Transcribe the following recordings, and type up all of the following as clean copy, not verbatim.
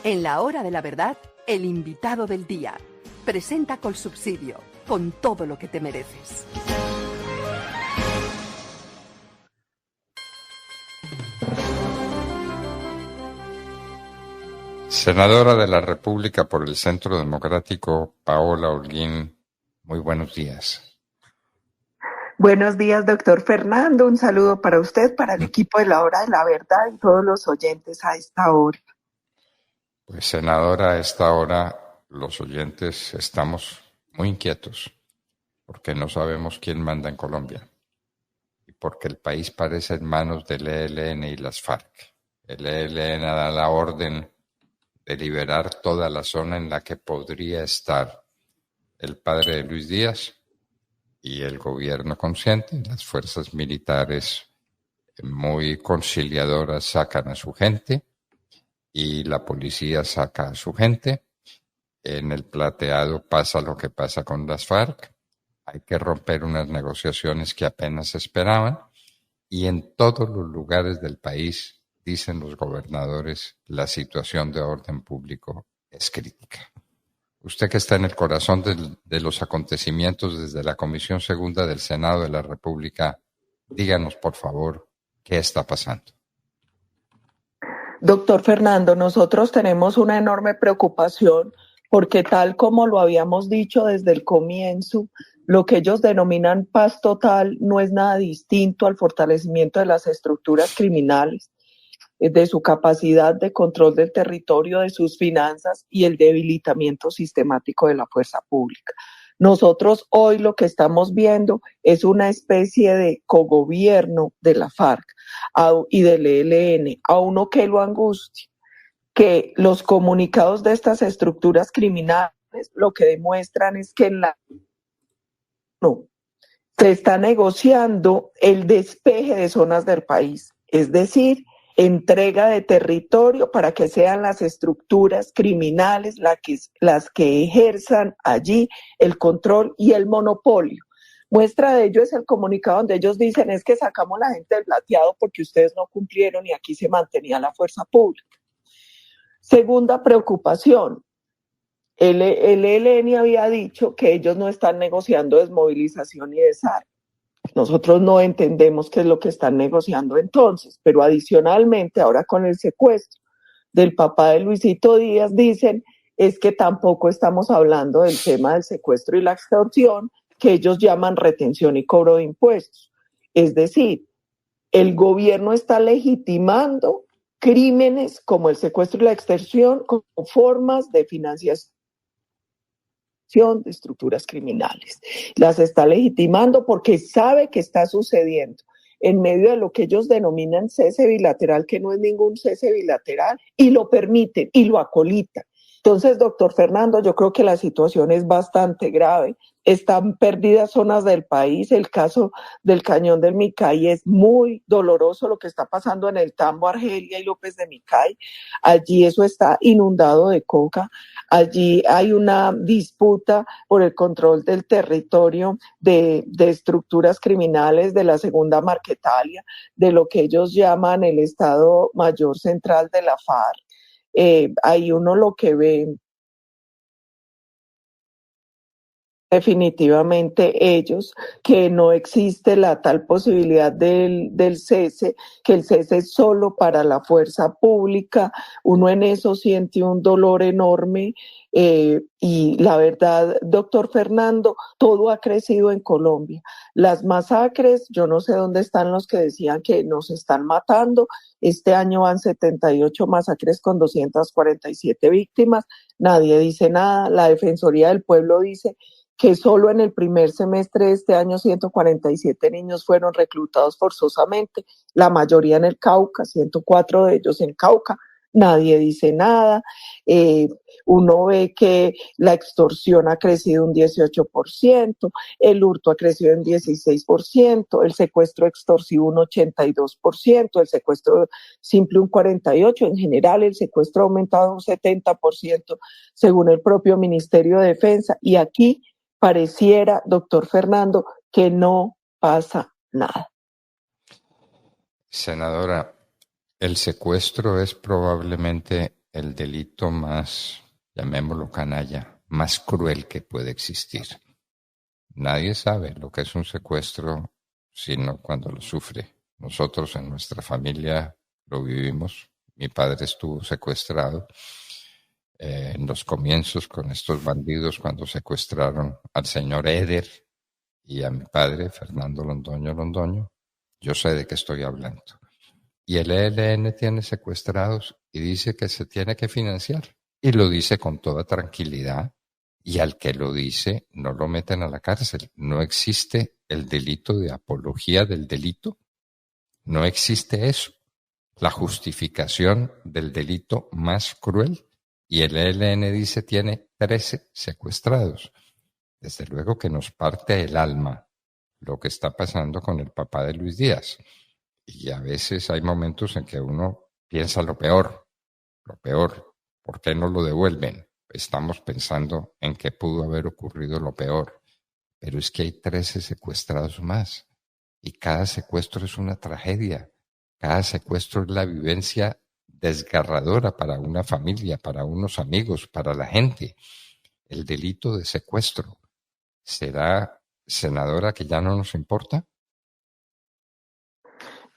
En la hora de la verdad, el invitado del día. Presenta Colsubsidio, con todo lo que te mereces. Senadora de la República por el Centro Democrático, Paola Holguín, muy buenos días. Buenos días, doctor Fernando. Un saludo para usted, para el equipo de la Hora de la Verdad y todos los oyentes a esta hora. Pues, senadora, a esta hora los oyentes estamos muy inquietos porque no sabemos quién manda en Colombia y porque el país parece en manos del ELN y las FARC. El ELN da la orden de liberar toda la zona en la que podría estar el padre de Luis Díaz y el gobierno consciente, las fuerzas militares muy conciliadoras sacan a su gente y la policía saca a su gente. En el plateado pasa lo que pasa con las FARC. Hay que romper unas negociaciones que apenas se esperaban y en todos los lugares del país, dicen los gobernadores, la situación de orden público es crítica. Usted que está en el corazón de los acontecimientos desde la Comisión Segunda del Senado de la República, díganos por favor qué está pasando. Doctor Fernando, nosotros tenemos una enorme preocupación porque tal como lo habíamos dicho desde el comienzo, lo que ellos denominan paz total no es nada distinto al fortalecimiento de las estructuras criminales, de su capacidad de control del territorio, de sus finanzas y el debilitamiento sistemático de la fuerza pública. Nosotros hoy lo que estamos viendo es una especie de cogobierno de la FARC y del ELN, a uno que lo angustia, que los comunicados de estas estructuras criminales lo que demuestran es que se está negociando el despeje de zonas del país, es decir, entrega de territorio para que sean las estructuras criminales las que ejerzan allí el control y el monopolio. Muestra de ello es el comunicado donde ellos dicen es que sacamos la gente del plateado porque ustedes no cumplieron y aquí se mantenía la fuerza pública. Segunda preocupación, el ELN había dicho que ellos no están negociando desmovilización y desarme. Nosotros no entendemos qué es lo que están negociando entonces, pero adicionalmente ahora con el secuestro del papá de Luisito Díaz dicen es que tampoco estamos hablando del tema del secuestro y la extorsión que ellos llaman retención y cobro de impuestos. Es decir, el gobierno está legitimando crímenes como el secuestro y la extorsión como formas de financiación de estructuras criminales. Las está legitimando porque sabe que está sucediendo en medio de lo que ellos denominan cese bilateral, que no es ningún cese bilateral, y lo permiten y lo acolitan. Entonces, doctor Fernando, yo creo que la situación es bastante grave. Están perdidas zonas del país. El caso del Cañón del Micay es muy doloroso, lo que está pasando en el Tambo, Argelia y López de Micay. Allí eso está inundado de coca. Allí hay una disputa por el control del territorio de estructuras criminales de la Segunda Marquetalia, de lo que ellos llaman el Estado Mayor Central de la FARC. Ahí uno lo que ve definitivamente ellos, que no existe la tal posibilidad del cese, que el cese es solo para la fuerza pública. Uno en eso siente un dolor enorme y la verdad, doctor Fernando, todo ha crecido en Colombia. Las masacres, yo no sé dónde están los que decían que nos están matando. Este año van 78 masacres con 247 víctimas. Nadie dice nada. La Defensoría del Pueblo dice que solo en el primer semestre de este año 147 niños fueron reclutados forzosamente, la mayoría en el Cauca, 104 de ellos en Cauca. Nadie dice nada. Uno ve que la extorsión ha crecido un 18%, el hurto ha crecido un 16%, el secuestro extorsivo un 82%, el secuestro simple un 48%, en general el secuestro ha aumentado un 70% según el propio Ministerio de Defensa. Y aquí pareciera, doctor Fernando, que no pasa nada. Senadora, el secuestro es probablemente el delito más, llamémoslo canalla, más cruel que puede existir. Nadie sabe lo que es un secuestro sino cuando lo sufre. Nosotros en nuestra familia lo vivimos. Mi padre estuvo secuestrado en los comienzos con estos bandidos cuando secuestraron al señor Eder y a mi padre, Fernando Londoño. Yo sé de qué estoy hablando. Y el ELN tiene secuestrados y dice que se tiene que financiar. Y lo dice con toda tranquilidad. Y al que lo dice, no lo meten a la cárcel. No existe el delito de apología del delito. No existe eso. La justificación del delito más cruel. Y el ELN dice tiene 13 secuestrados. Desde luego que nos parte el alma lo que está pasando con el papá de Luis Díaz. Y a veces hay momentos en que uno piensa lo peor. ¿Por qué no lo devuelven? Estamos pensando en que pudo haber ocurrido lo peor. Pero es que hay 13 secuestrados más. Y cada secuestro es una tragedia. Cada secuestro es la vivencia desgarradora para una familia, para unos amigos, para la gente. El delito de secuestro. ¿Será, senadora, que ya no nos importa?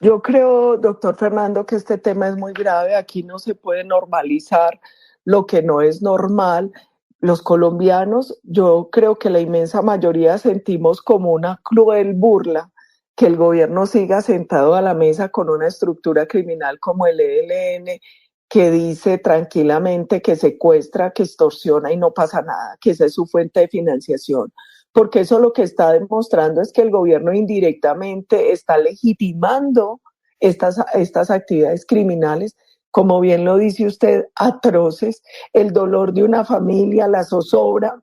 Yo creo, doctor Fernando, que este tema es muy grave. Aquí no se puede normalizar lo que no es normal. Los colombianos, yo creo que la inmensa mayoría sentimos como una cruel burla que el gobierno siga sentado a la mesa con una estructura criminal como el ELN, que dice tranquilamente que secuestra, que extorsiona y no pasa nada, que esa es su fuente de financiación. Porque eso lo que está demostrando es que el gobierno indirectamente está legitimando estas actividades criminales, como bien lo dice usted, atroces. El dolor de una familia, la zozobra.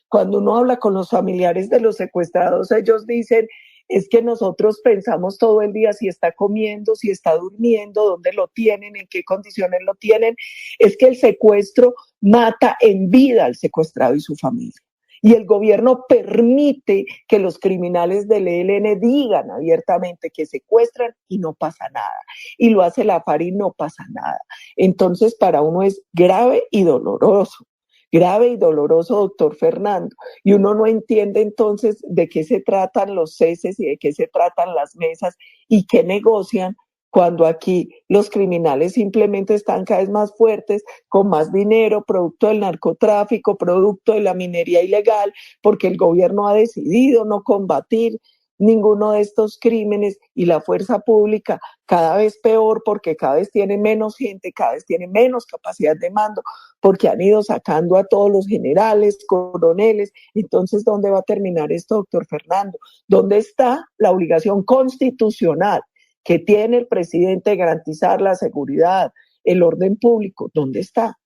Cuando uno habla con los familiares de los secuestrados, ellos dicen, es que nosotros pensamos todo el día si está comiendo, si está durmiendo, dónde lo tienen, en qué condiciones lo tienen. Es que el secuestro mata en vida al secuestrado y su familia. Y el gobierno permite que los criminales del ELN digan abiertamente que secuestran y no pasa nada. Y lo hace la FARC y no pasa nada. Entonces, para uno es grave y doloroso. Grave y doloroso, doctor Fernando. Y uno no entiende entonces de qué se tratan los ceses y de qué se tratan las mesas y qué negocian cuando aquí los criminales simplemente están cada vez más fuertes, con más dinero, producto del narcotráfico, producto de la minería ilegal, porque el gobierno ha decidido no combatir ninguno de estos crímenes y la fuerza pública cada vez peor porque cada vez tiene menos gente, cada vez tiene menos capacidad de mando, porque han ido sacando a todos los generales, coroneles. Entonces, ¿dónde va a terminar esto, doctor Fernando? ¿Dónde está la obligación constitucional que tiene el presidente de garantizar la seguridad, el orden público? ¿Dónde está?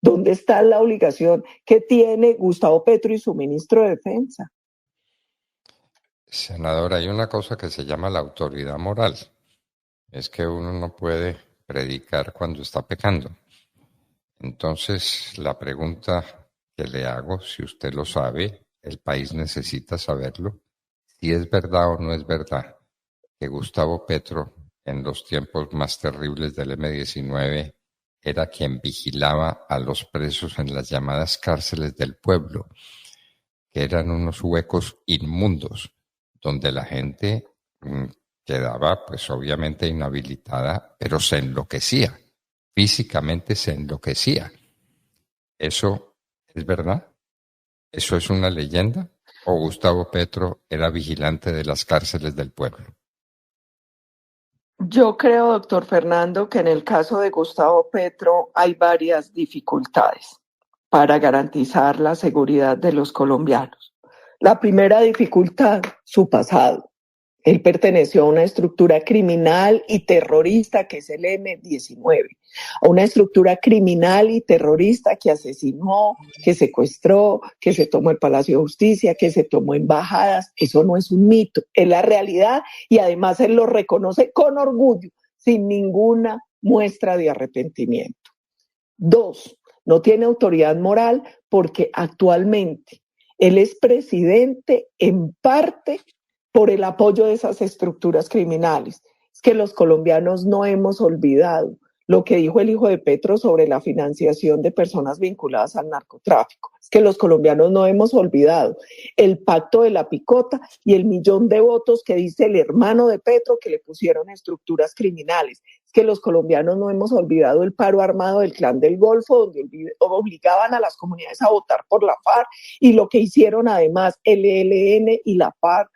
¿Dónde está la obligación que tiene Gustavo Petro y su ministro de Defensa? Senadora, hay una cosa que se llama la autoridad moral. Es que uno no puede predicar cuando está pecando. Entonces, la pregunta que le hago, si usted lo sabe, el país necesita saberlo, si es verdad o no es verdad que Gustavo Petro, en los tiempos más terribles del M-19, era quien vigilaba a los presos en las llamadas cárceles del pueblo, que eran unos huecos inmundos, donde la gente quedaba, pues obviamente inhabilitada, pero se enloquecía, físicamente se enloquecía. ¿Eso es verdad? ¿Eso es una leyenda? ¿O Gustavo Petro era vigilante de las cárceles del pueblo? Yo creo, doctor Fernando, que en el caso de Gustavo Petro hay varias dificultades para garantizar la seguridad de los colombianos. La primera dificultad, su pasado. Él perteneció a una estructura criminal y terrorista que es el M-19, a una estructura criminal y terrorista que asesinó, que secuestró, que se tomó el Palacio de Justicia, que se tomó embajadas. Eso no es un mito, es la realidad y además él lo reconoce con orgullo, sin ninguna muestra de arrepentimiento. 2, no tiene autoridad moral porque actualmente él es presidente en parte por el apoyo de esas estructuras criminales. Es que los colombianos no hemos olvidado lo que dijo el hijo de Petro sobre la financiación de personas vinculadas al narcotráfico. Es que los colombianos no hemos olvidado el pacto de la picota y el 1.000.000 de votos que dice el hermano de Petro que le pusieron estructuras criminales. Es que los colombianos no hemos olvidado el paro armado del Clan del Golfo, donde obligaban a las comunidades a votar por la FARC, y lo que hicieron además el ELN y la FARC,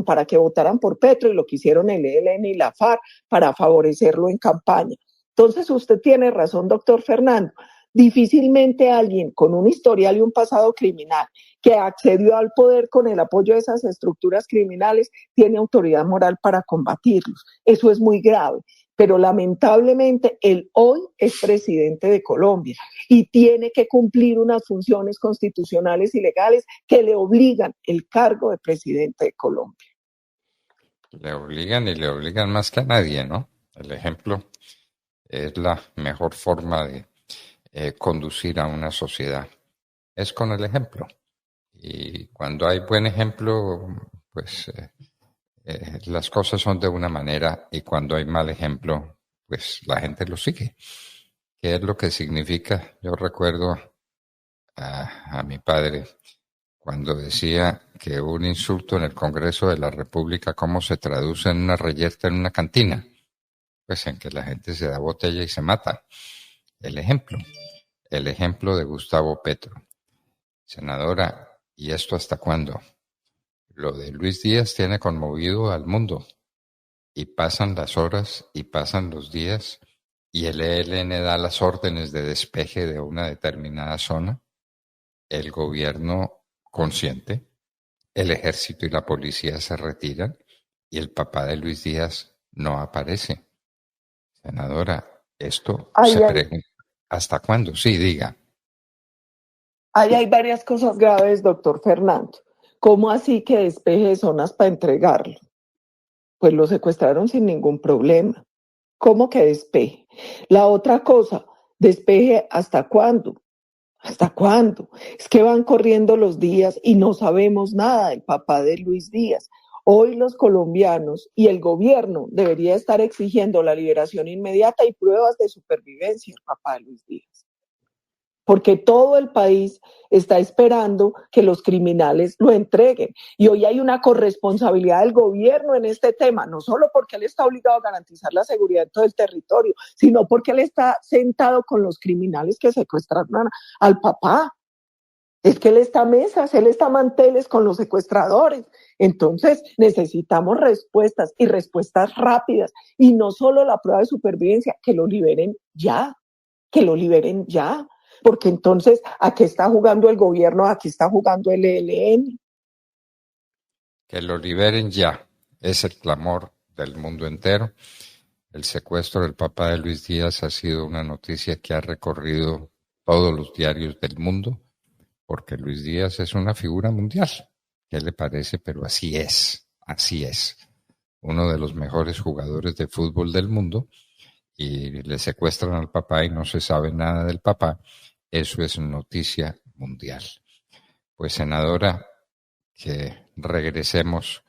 para que votaran por Petro, y lo que hicieron el ELN y la FARC para favorecerlo en campaña. Entonces usted tiene razón, doctor Fernando. Difícilmente alguien con un historial y un pasado criminal que accedió al poder con el apoyo de esas estructuras criminales tiene autoridad moral para combatirlos. Eso es muy grave. Pero lamentablemente él hoy es presidente de Colombia y tiene que cumplir unas funciones constitucionales y legales que le obligan el cargo de presidente de Colombia. Le obligan y le obligan más que a nadie, ¿no? El ejemplo es la mejor forma de conducir a una sociedad. Es con el ejemplo. Y cuando hay buen ejemplo, pues las cosas son de una manera, y cuando hay mal ejemplo, pues la gente lo sigue. ¿Qué es lo que significa? Yo recuerdo a mi padre cuando decía que un insulto en el Congreso de la República, ¿cómo se traduce en una reyerta en una cantina? Pues en que la gente se da botella y se mata. El ejemplo de Gustavo Petro. Senadora, ¿y esto hasta cuándo? Lo de Luis Díaz tiene conmovido al mundo, y pasan las horas y pasan los días y el ELN da las órdenes de despeje de una determinada zona, el gobierno consiente, el ejército y la policía se retiran y el papá de Luis Díaz no aparece. Senadora, esto se pregunta, ¿hasta cuándo? Sí, diga. Ahí hay varias cosas graves, doctor Fernando. ¿Cómo así que despeje zonas para entregarlo? Pues lo secuestraron sin ningún problema. ¿Cómo que despeje? La otra cosa, despeje ¿hasta cuándo? ¿Hasta cuándo? Es que van corriendo los días y no sabemos nada del papá de Luis Díaz. Hoy los colombianos y el gobierno debería estar exigiendo la liberación inmediata y pruebas de supervivencia del papá de Luis Díaz. Porque todo el país está esperando que los criminales lo entreguen. Y hoy hay una corresponsabilidad del gobierno en este tema, no solo porque él está obligado a garantizar la seguridad en todo el territorio, sino porque él está sentado con los criminales que secuestraron al papá. Es que él está a mesas, él está a manteles con los secuestradores. Entonces necesitamos respuestas, y respuestas rápidas, y no solo la prueba de supervivencia, que lo liberen ya, porque entonces ¿a qué está jugando el gobierno? ¿A qué está jugando el ELN? Que lo liberen ya, es el clamor del mundo entero. El secuestro del papá de Luis Díaz ha sido una noticia que ha recorrido todos los diarios del mundo, porque Luis Díaz es una figura mundial. ¿Qué le parece? Pero así es. Uno de los mejores jugadores de fútbol del mundo, y le secuestran al papá y no se sabe nada del papá. Eso es noticia mundial. Pues, senadora, que regresemos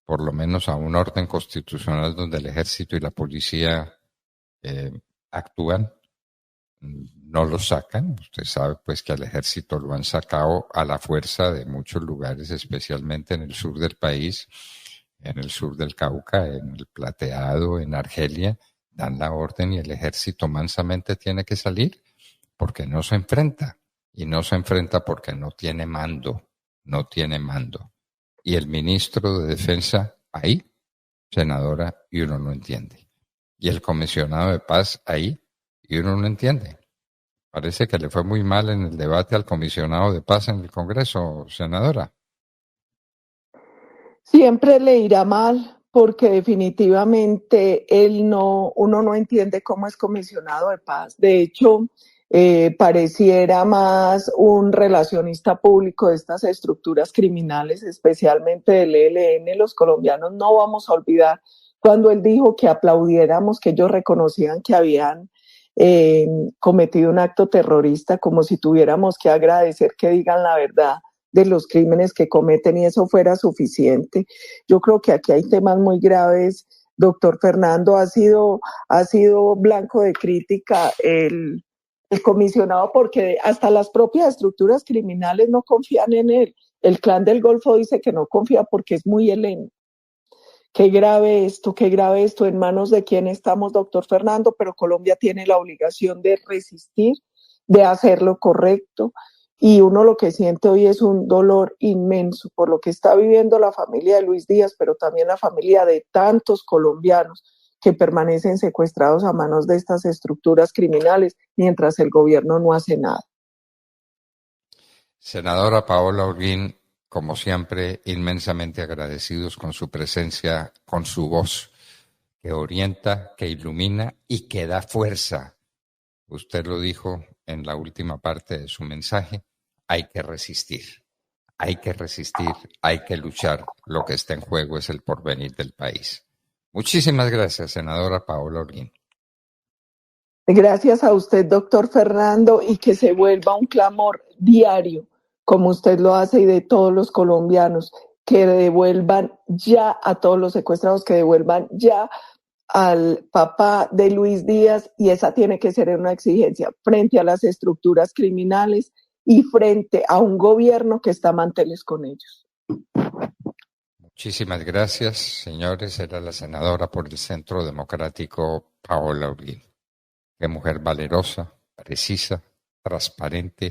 por lo menos a un orden constitucional donde el ejército y la policía actúan, no lo sacan. Usted sabe pues que al ejército lo han sacado a la fuerza de muchos lugares, especialmente en el sur del país, en el sur del Cauca, en el Plateado, en Argelia. Dan la orden y el ejército mansamente tiene que salir porque no se enfrenta, y no se enfrenta porque no tiene mando. Y el ministro de Defensa ahí, senadora, y uno no entiende. Y el comisionado de paz ahí, y uno no entiende. Parece que le fue muy mal en el debate al comisionado de paz en el Congreso, senadora. Siempre le irá mal, porque definitivamente uno no entiende cómo es comisionado de paz. De hecho, pareciera más un relacionista público de estas estructuras criminales, especialmente del ELN. Los colombianos no vamos a olvidar cuando él dijo que aplaudiéramos, que ellos reconocían que habían cometido un acto terrorista, como si tuviéramos que agradecer que digan la verdad de los crímenes que cometen y eso fuera suficiente. Yo creo que aquí hay temas muy graves doctor Fernando, ha sido blanco de crítica el comisionado, porque hasta las propias estructuras criminales no confían en él. El Clan del Golfo dice que no confía porque es muy heleno. Qué grave esto, en manos de quién estamos, doctor Fernando, pero Colombia tiene la obligación de resistir, de hacer lo correcto, y uno lo que siente hoy es un dolor inmenso por lo que está viviendo la familia de Luis Díaz, pero también la familia de tantos colombianos que permanecen secuestrados a manos de estas estructuras criminales mientras el gobierno no hace nada. Senadora Paola Holguín, como siempre, inmensamente agradecidos con su presencia, con su voz, que orienta, que ilumina y que da fuerza. Usted lo dijo en la última parte de su mensaje, hay que resistir, hay que luchar. Lo que está en juego es el porvenir del país. Muchísimas gracias, senadora Paola Holguín. Gracias a usted, doctor Fernando, y que se vuelva un clamor diario, como usted lo hace, y de todos los colombianos, que devuelvan ya a todos los secuestrados, que devuelvan ya al papá de Luis Díaz, y esa tiene que ser una exigencia frente a las estructuras criminales y frente a un gobierno que está a manteles con ellos. Muchísimas gracias, señores. Era la senadora por el Centro Democrático, Paola Holguín. Qué mujer valerosa, precisa, transparente